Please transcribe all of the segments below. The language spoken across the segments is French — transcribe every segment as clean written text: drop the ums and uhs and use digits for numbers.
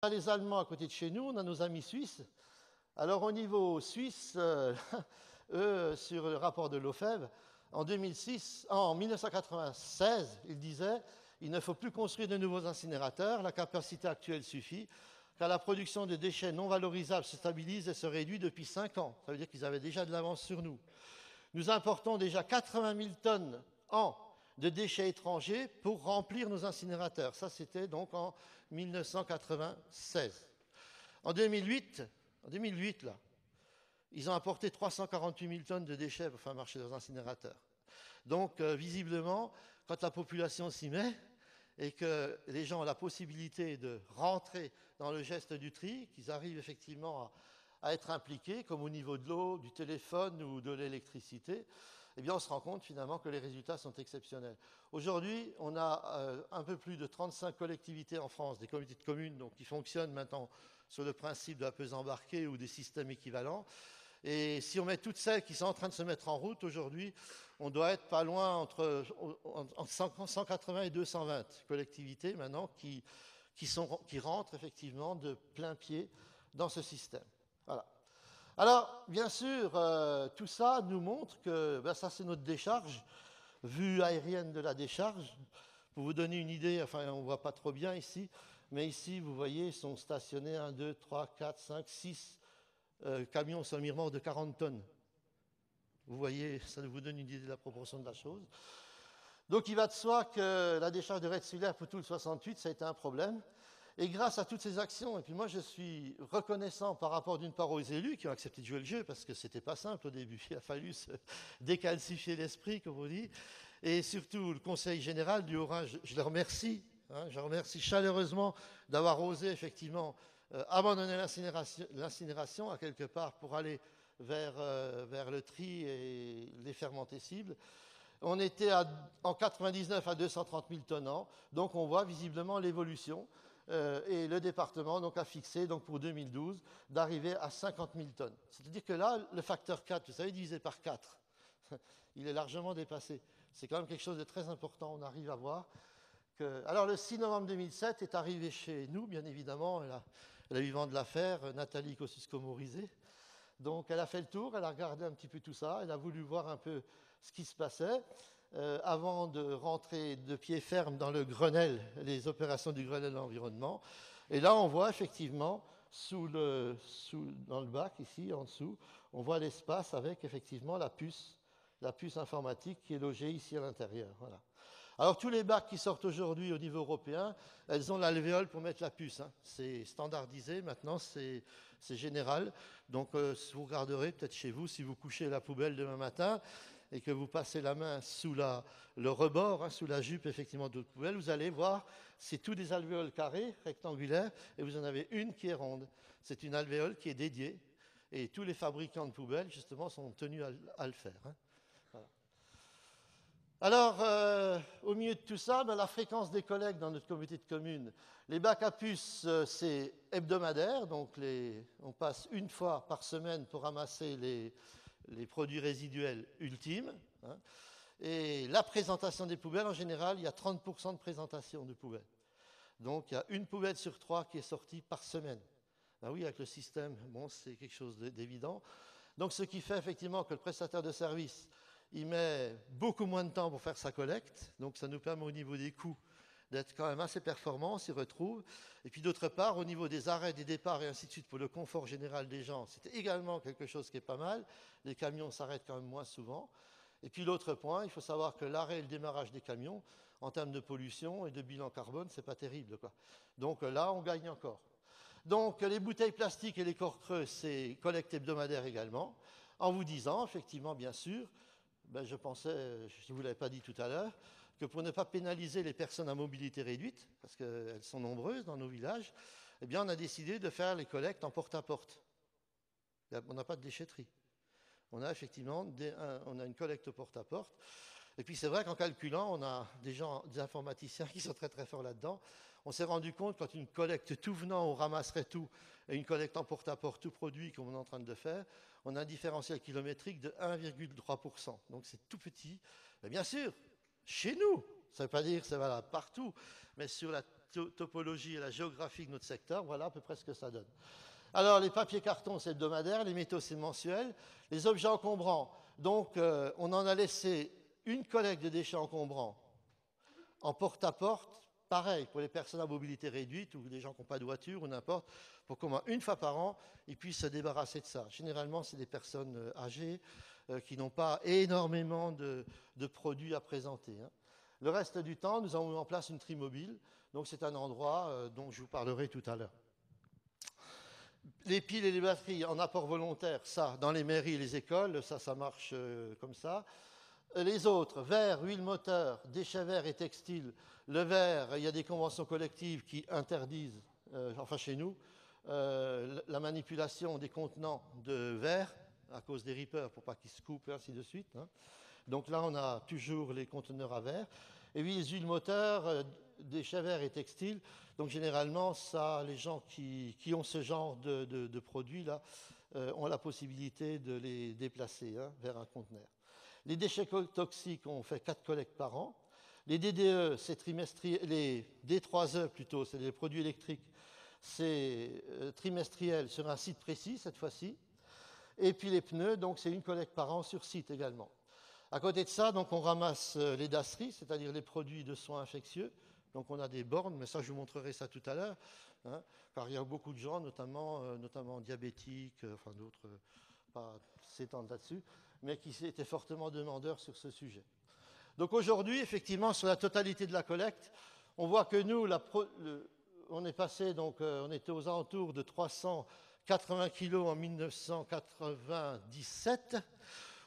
a les Allemands à côté de chez nous, on a nos amis suisses. Alors au niveau suisse, eux, sur le rapport de l'OFEV, en 1996, ils disaient il ne faut plus construire de nouveaux incinérateurs, la capacité actuelle suffit, car la production de déchets non valorisables se stabilise et se réduit depuis 5 ans. Ça veut dire qu'ils avaient déjà de l'avance sur nous. Nous importons déjà 80 000 tonnes an de déchets étrangers pour remplir nos incinérateurs. Ça, c'était donc en 1996. En 2008, là, ils ont apporté 348 000 tonnes de déchets pour faire marcher leurs incinérateurs. Donc, visiblement, quand la population s'y met et que les gens ont la possibilité de rentrer dans le geste du tri, qu'ils arrivent effectivement à être impliqués, comme au niveau de l'eau, du téléphone ou de l'électricité, eh bien, on se rend compte finalement que les résultats sont exceptionnels. Aujourd'hui, on a un peu plus de 35 collectivités en France, des comités de communes donc, qui fonctionnent maintenant sur le principe de la pesée embarquée ou des systèmes équivalents. Et si on met toutes celles qui sont en train de se mettre en route aujourd'hui, on doit être pas loin entre 180 et 220 collectivités maintenant qui rentrent effectivement de plein pied dans ce système. Voilà. Alors, bien sûr, tout ça nous montre que ça, c'est notre décharge, vue aérienne de la décharge. Pour vous donner une idée, enfin, on ne voit pas trop bien ici, mais ici, vous voyez, ils sont stationnés 1, 2, 3, 4, 5, 6 camions semi-remorques de 40 tonnes. Vous voyez, ça vous donne une idée de la proportion de la chose. Donc, il va de soi que la décharge de Retzwiller pour tout le 68, ça a été un problème. Et grâce à toutes ces actions, et puis moi je suis reconnaissant par rapport d'une part aux élus qui ont accepté de jouer le jeu, parce que c'était pas simple au début, il a fallu se décalcifier l'esprit, comme on dit, et surtout le Conseil général du Haut-Rhin, je le remercie, je remercie chaleureusement d'avoir osé effectivement abandonner l'incinération à quelque part pour aller vers le tri et les fermentés cibles. On était en 99 à 230 000 tonnes an, donc on voit visiblement l'évolution. Et le département donc, a fixé donc, pour 2012 d'arriver à 50 000 tonnes. C'est-à-dire que là, le facteur 4, vous savez, divisé par 4, il est largement dépassé. C'est quand même quelque chose de très important. On arrive à voir que... Alors, le 6 novembre 2007 est arrivé chez nous, bien évidemment, la vivante de l'affaire, Nathalie Kosciusko-Morizet. Donc, elle a fait le tour, elle a regardé un petit peu tout ça, elle a voulu voir un peu ce qui se passait. Avant de rentrer de pied ferme dans le Grenelle, les opérations du Grenelle de l'environnement. Et là, on voit effectivement, dans le bac, ici, en dessous, on voit l'espace avec effectivement la puce informatique qui est logée ici à l'intérieur. Voilà. Alors, tous les bacs qui sortent aujourd'hui au niveau européen, elles ont l'alvéole pour mettre la puce. Hein. C'est standardisé, maintenant, c'est général. Donc, vous regarderez peut-être chez vous, si vous couchez la poubelle demain matin, et que vous passez la main sous le rebord, sous la jupe effectivement de votre poubelle, vous allez voir, c'est tous des alvéoles carrées, rectangulaires, et vous en avez une qui est ronde. C'est une alvéole qui est dédiée, et tous les fabricants de poubelles, justement, sont tenus à le faire. Hein. Voilà. Alors, au milieu de tout ça, la fréquence des collectes dans notre comité de communes, les bacs à puces, c'est hebdomadaire, donc on passe une fois par semaine pour ramasser les produits résiduels ultimes. Hein. Et la présentation des poubelles, en général, il y a 30% de présentation de poubelles. Donc, il y a une poubelle sur 3 qui est sortie par semaine. Ben oui, avec le système, bon, c'est quelque chose d'évident. Donc, ce qui fait effectivement que le prestataire de service, il met beaucoup moins de temps pour faire sa collecte. Donc, ça nous permet au niveau des coûts d'être quand même assez performant, on s'y retrouve. Et puis d'autre part, au niveau des arrêts, des départs et ainsi de suite, pour le confort général des gens, c'est également quelque chose qui est pas mal. Les camions s'arrêtent quand même moins souvent. Et puis l'autre point, il faut savoir que l'arrêt et le démarrage des camions, en termes de pollution et de bilan carbone, c'est pas terrible, quoi. Donc là, on gagne encore. Donc les bouteilles plastiques et les corps creux, c'est collecte hebdomadaire également, en vous disant, effectivement, bien sûr, je pensais, je ne vous l'avais pas dit tout à l'heure, que pour ne pas pénaliser les personnes à mobilité réduite, parce qu'elles sont nombreuses dans nos villages, eh bien, on a décidé de faire les collectes en porte-à-porte. On n'a pas de déchetterie. On a effectivement on a une collecte au porte-à-porte. Et puis c'est vrai qu'en calculant, on a des informaticiens qui sont très très forts là-dedans. On s'est rendu compte quand une collecte tout venant, on ramasserait tout, et une collecte en porte-à-porte tout produit, comme on est en train de le faire, on a un différentiel kilométrique de 1,3%. Donc c'est tout petit. Mais bien sûr, chez nous, ça ne veut pas dire que c'est valable partout, mais sur la topologie et la géographie de notre secteur, voilà à peu près ce que ça donne. Alors, les papiers cartons, c'est hebdomadaire, les métaux, c'est mensuel. Les objets encombrants, donc, on en a laissé une collecte de déchets encombrants en porte-à-porte, pareil, pour les personnes à mobilité réduite ou les gens qui n'ont pas de voiture ou n'importe, pour qu'au moins une fois par an, ils puissent se débarrasser de ça. Généralement, c'est des personnes âgées qui n'ont pas énormément de produits à présenter. Hein. Le reste du temps, nous avons mis en place une trimobile. Donc, c'est un endroit dont je vous parlerai tout à l'heure. Les piles et les batteries en apport volontaire, ça, dans les mairies et les écoles, ça marche comme ça. Les autres, verre, huile moteur, déchets verts et textiles. Le verre, il y a des conventions collectives qui interdisent, enfin chez nous, la manipulation des contenants de verre à cause des rippers pour pas qu'ils se coupent et ainsi de suite. Hein. Donc là, on a toujours les conteneurs à verre. Et puis les huiles moteurs, déchets verts et textiles. Donc généralement, ça, les gens qui ont ce genre de produits-là ont la possibilité de les déplacer vers un conteneur. Les déchets toxiques, on fait 4 collectes par an. Les DDE, c'est trimestriel, les D3E plutôt, c'est des produits électriques, c'est trimestriel sur un site précis cette fois-ci. Et puis les pneus, donc c'est une collecte par an sur site également. À côté de ça, donc on ramasse les DASRI, c'est-à-dire les produits de soins infectieux. Donc on a des bornes, mais ça je vous montrerai ça tout à l'heure, hein, car il y a beaucoup de gens, notamment diabétiques, enfin d'autres, pas s'étendre là-dessus, mais qui étaient fortement demandeurs sur ce sujet. Donc aujourd'hui, effectivement, sur la totalité de la collecte, on voit que nous, on est passé, donc on était aux alentours de 380 kilos en 1997.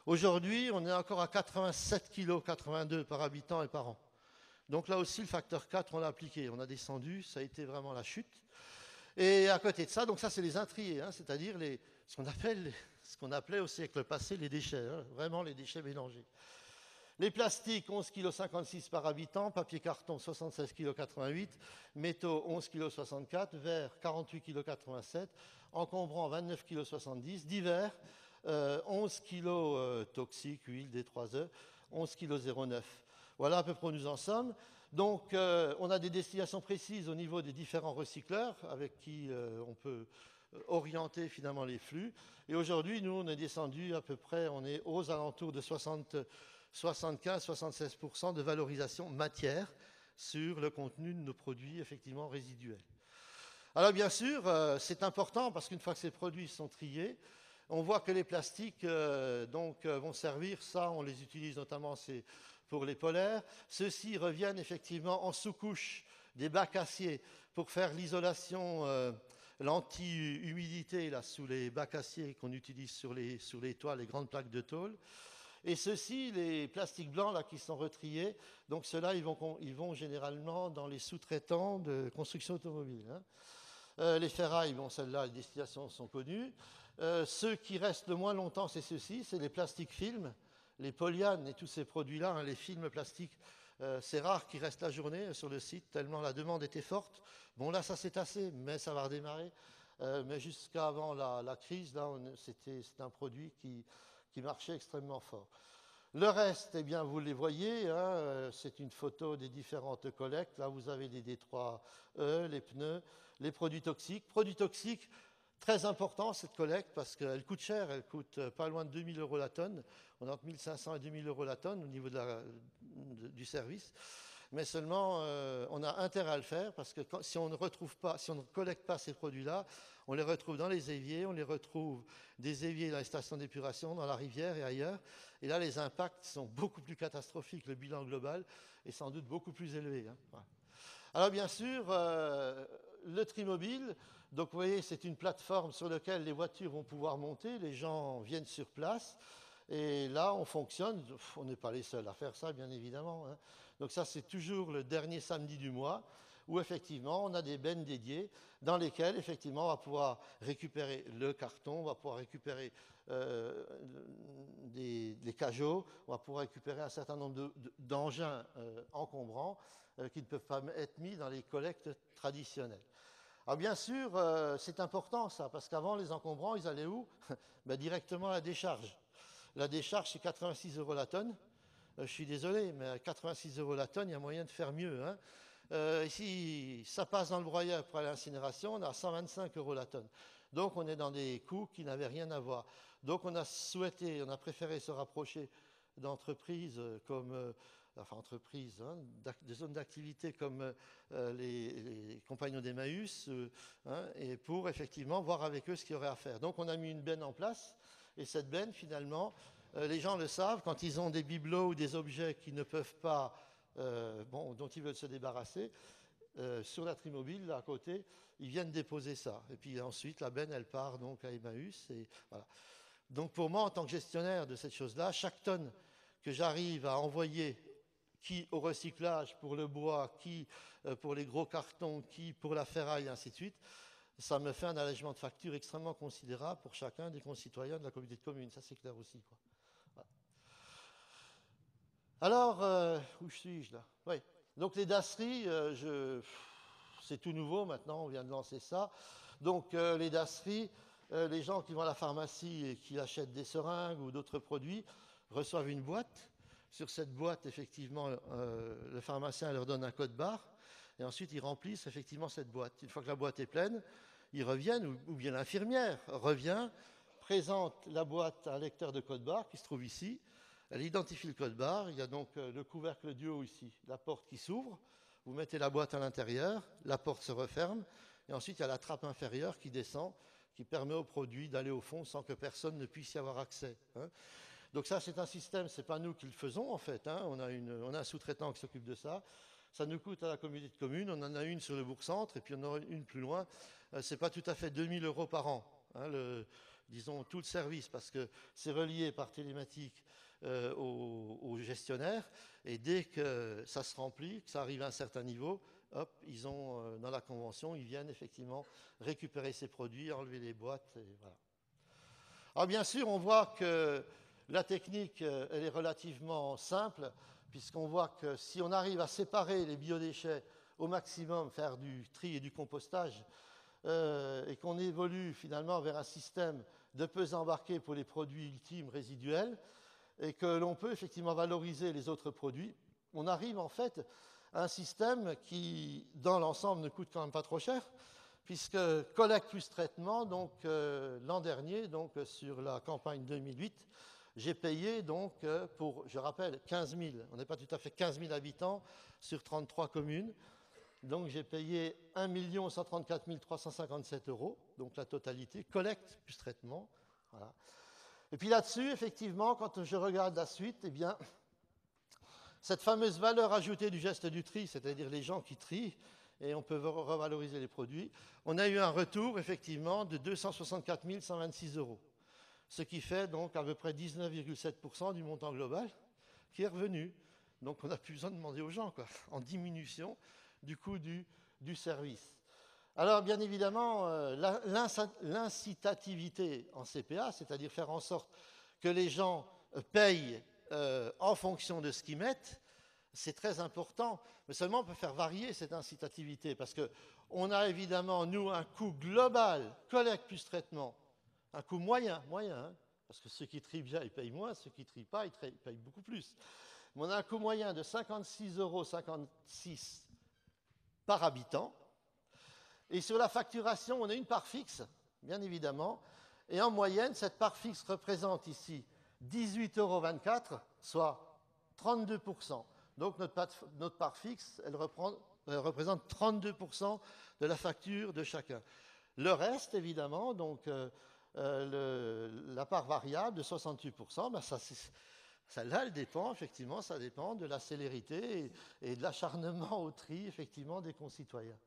Aujourd'hui, on est encore à 87 kg, 82 par habitant et par an. Donc là aussi, le facteur 4, on l'a appliqué. On a descendu, ça a été vraiment la chute. Et à côté de ça, donc ça, c'est les intriés, hein, c'est-à-dire ce qu'on appelait au siècle passé les déchets, hein, vraiment les déchets mélangés. Les plastiques, 11,56 kg par habitant, papier carton, 76,88 kg, métaux, 11,64 kg, verre, 48,87 kg, encombrants, 29,70 kg, divers, 11 kg toxiques, huile, D3E, 11,09 kg. Voilà à peu près où nous en sommes. Donc, on a des destinations précises au niveau des différents recycleurs avec qui on peut orienter finalement les flux. Et aujourd'hui, nous, on est descendu à peu près, on est aux alentours de 75-76% de valorisation matière sur le contenu de nos produits effectivement résiduels. Alors bien sûr, c'est important parce qu'une fois que ces produits sont triés, on voit que les plastiques vont servir, ça on les utilise notamment pour les polaires. Ceux-ci reviennent effectivement en sous-couche des bacs acier pour faire l'isolation, l'anti-humidité là, sous les bacs acier qu'on utilise sur les toits, les grandes plaques de tôle. Et ceux-ci, les plastiques blancs là, qui sont retriés, donc ceux-là, ils vont généralement dans les sous-traitants de construction automobile. Hein. Les ferrailles, bon, celles-là, les destinations sont connues. Ceux qui restent le moins longtemps, c'est ceux-ci, c'est les plastiques films, les polyanes et tous ces produits-là, hein, les films plastiques. C'est rare qu'ils restent la journée sur le site, tellement la demande était forte. Bon, là, ça s'est tassé, mais ça va redémarrer. Mais jusqu'avant la crise, là, c'était un produit qui marchait extrêmement fort. Le reste, eh bien, vous les voyez, hein, c'est une photo des différentes collectes. Là, vous avez les D3E, les pneus, les produits toxiques. Produits toxiques, très important cette collecte parce qu'elle coûte cher, elle coûte pas loin de 2 000 € la tonne. On est entre 1 500 et 2 000 € la tonne au niveau du service. Mais seulement, on a intérêt à le faire parce que si on ne collecte pas ces produits-là, on les retrouve dans les éviers, on les retrouve des éviers dans les stations d'épuration, dans la rivière et ailleurs. Et là, les impacts sont beaucoup plus catastrophiques. Le bilan global est sans doute beaucoup plus élevé. Hein. Voilà. Alors bien sûr, le Trimobile, donc vous voyez, c'est une plateforme sur laquelle les voitures vont pouvoir monter, les gens viennent sur place. Et là, on fonctionne, on n'est pas les seuls à faire ça, bien évidemment. Hein. Donc ça, c'est toujours le dernier samedi du mois, où effectivement, on a des bennes dédiées dans lesquelles, effectivement, on va pouvoir récupérer le carton, on va pouvoir récupérer des cajots, on va pouvoir récupérer un certain nombre d'engins encombrants qui ne peuvent pas être mis dans les collectes traditionnelles. Alors bien sûr, c'est important ça, parce qu'avant, les encombrants, ils allaient où? Ben, directement à la décharge. La décharge, c'est 86 € la tonne. Je suis désolé, mais à 86 € la tonne, il y a moyen de faire mieux. Hein. Si ça passe dans le broyeur pour l'incinération, on a 125 € la tonne. Donc on est dans des coûts qui n'avaient rien à voir. Donc on a préféré se rapprocher d'entreprises comme, enfin entreprises, hein, des zones d'activité comme les compagnons d'Emmaüs, hein, et pour effectivement voir avec eux ce qu'il y aurait à faire. Donc on a mis une benne en place, et cette benne finalement, les gens le savent, quand ils ont des bibelots ou des objets qui ne peuvent pas, dont ils veulent se débarrasser, sur la Trimobile, là à côté, ils viennent déposer ça. Et puis ensuite, la benne, elle part donc à Emmaüs. Et voilà. Donc pour moi, en tant que gestionnaire de cette chose-là, chaque tonne que j'arrive à envoyer, qui au recyclage pour le bois, qui pour les gros cartons, qui pour la ferraille, et ainsi de suite, ça me fait un allègement de facture extrêmement considérable pour chacun des concitoyens de la communauté de communes. Ça, c'est clair aussi, quoi. Voilà. Alors, où suis-je là? Oui. Donc les dasseries, c'est tout nouveau maintenant, on vient de lancer ça. Donc les dasseries, les gens qui vont à la pharmacie et qui achètent des seringues ou d'autres produits reçoivent une boîte. Sur cette boîte, effectivement, le pharmacien leur donne un code barre et ensuite ils remplissent effectivement cette boîte. Une fois que la boîte est pleine, ils reviennent, ou bien l'infirmière revient, présente la boîte à un lecteur de code barre qui se trouve ici. Elle identifie le code barre, il y a donc le couvercle du haut ici, la porte qui s'ouvre, vous mettez la boîte à l'intérieur, la porte se referme, et ensuite il y a la trappe inférieure qui descend, qui permet au produit d'aller au fond sans que personne ne puisse y avoir accès. Hein. Donc ça c'est un système, ce n'est pas nous qui le faisons en fait, hein. On a un sous-traitant qui s'occupe de ça. Ça nous coûte à la communauté de communes, on en a une sur le bourg-centre et puis on en a une plus loin. Ce n'est pas tout à fait 2000 € par an, hein, disons tout le service, parce que c'est relié par télématique aux gestionnaires, et dès que ça se remplit, que ça arrive à un certain niveau, hop, ils ont dans la convention, ils viennent effectivement récupérer ces produits, enlever les boîtes, et voilà. Alors bien sûr, on voit que la technique, elle est relativement simple, puisqu'on voit que si on arrive à séparer les biodéchets au maximum, faire du tri et du compostage, et qu'on évolue finalement vers un système de pesée embarquée pour les produits ultimes résiduels, et que l'on peut effectivement valoriser les autres produits, on arrive en fait à un système qui, dans l'ensemble, ne coûte quand même pas trop cher, puisque collecte plus traitement, donc l'an dernier, donc sur la campagne 2008, j'ai payé donc pour, je rappelle, 15 000, on n'est pas tout à fait 15 000 habitants sur 33 communes, donc j'ai payé 1 134 357 €, donc la totalité, collecte plus traitement, voilà. Et puis là-dessus, effectivement, quand je regarde la suite, eh bien, cette fameuse valeur ajoutée du geste du tri, c'est-à-dire les gens qui trient, et on peut revaloriser les produits, on a eu un retour, effectivement, de 264 126 €, ce qui fait donc à peu près 19,7% du montant global qui est revenu. Donc on n'a plus besoin de demander aux gens, quoi, en diminution du coût du service. Alors, bien évidemment, l'incitativité en CPA, c'est-à-dire faire en sorte que les gens payent en fonction de ce qu'ils mettent, c'est très important. Mais seulement, on peut faire varier cette incitativité, parce qu'on a évidemment, nous, un coût global, collecte plus traitement, un coût moyen, hein, parce que ceux qui trient bien, ils payent moins, ceux qui ne trient pas, ils payent beaucoup plus. Mais on a un coût moyen de 56,56 € par habitant. Et sur la facturation, on a une part fixe, bien évidemment. Et en moyenne, cette part fixe représente ici 18,24 €, soit 32%. Donc notre part fixe, elle représente 32% de la facture de chacun. Le reste, évidemment, donc la part variable de 68%, ben celle-là, elle dépend, effectivement, ça dépend de la célérité et de l'acharnement au tri, effectivement, des concitoyens.